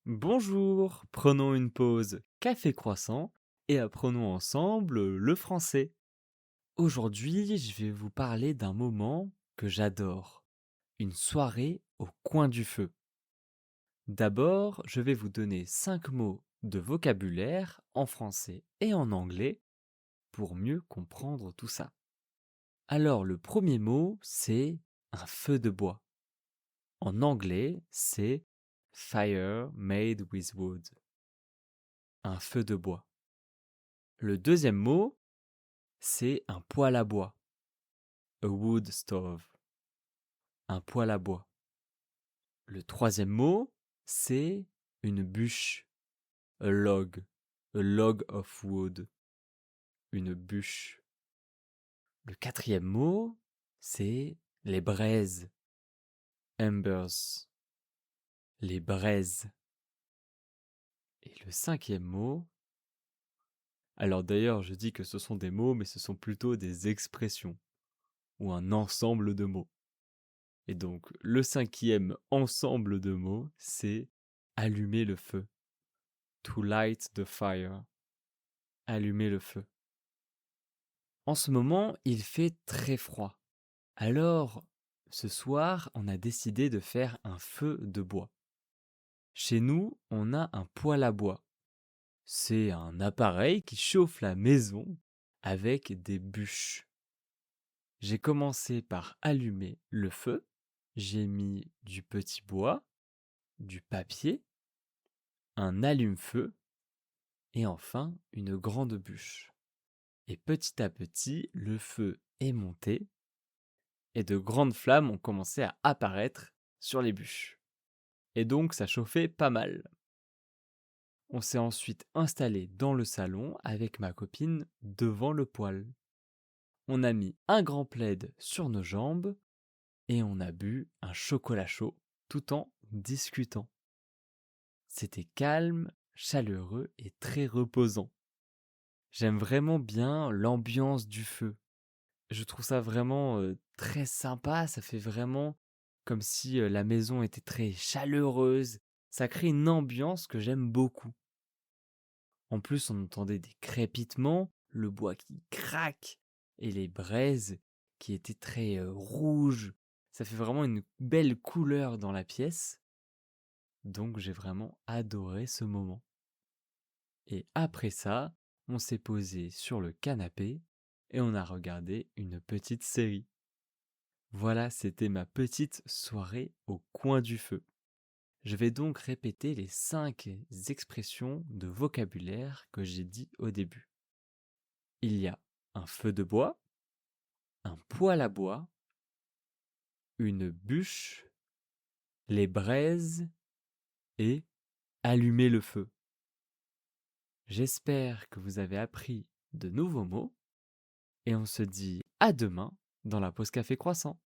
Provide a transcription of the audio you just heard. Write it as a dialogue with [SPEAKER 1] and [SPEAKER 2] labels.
[SPEAKER 1] Bonjour, prenons une pause café croissant et apprenons ensemble le français. Aujourd'hui, je vais vous parler d'un moment que j'adore, une soirée au coin du feu. D'abord, je vais vous donner 5 mots de vocabulaire en français et en anglais pour mieux comprendre tout ça. Alors, le premier mot, c'est un feu de bois. En anglais, c'est fire made with wood, un feu de bois. Le deuxième mot, c'est un poêle à bois, a wood stove, un poêle à bois. Le troisième mot, c'est une bûche, a log of wood, une bûche. Le quatrième mot, c'est les braises, embers, les braises. Et le cinquième mot, alors d'ailleurs je dis que ce sont des mots, mais ce sont plutôt des expressions, ou un ensemble de mots. Et donc, le cinquième ensemble de mots, c'est allumer le feu. To light the fire. Allumer le feu. En ce moment, il fait très froid. Alors, ce soir, on a décidé de faire un feu de bois. Chez nous, on a un poêle à bois. C'est un appareil qui chauffe la maison avec des bûches. J'ai commencé par allumer le feu. J'ai mis du petit bois, du papier, un allume-feu et enfin une grande bûche. Et petit à petit, le feu est monté et de grandes flammes ont commencé à apparaître sur les bûches. Et donc ça chauffait pas mal. On s'est ensuite installé dans le salon avec ma copine devant le poêle. On a mis un grand plaid sur nos jambes et on a bu un chocolat chaud tout en discutant. C'était calme, chaleureux et très reposant. J'aime vraiment bien l'ambiance du feu. Je trouve ça vraiment, très sympa, ça fait vraiment comme si, la maison était très chaleureuse. Ça crée une ambiance que j'aime beaucoup. En plus, on entendait des crépitements, le bois qui craque et les braises qui étaient très, rouges. Ça fait vraiment une belle couleur dans la pièce, donc j'ai vraiment adoré ce moment. Et après ça, on s'est posé sur le canapé et on a regardé une petite série. Voilà, c'était ma petite soirée au coin du feu. Je vais donc répéter les 5 expressions de vocabulaire que j'ai dit au début. Il y a un feu de bois, un poêle à bois, une bûche, les braises et allumer le feu. J'espère que vous avez appris de nouveaux mots et on se dit à demain dans la pause café croissant.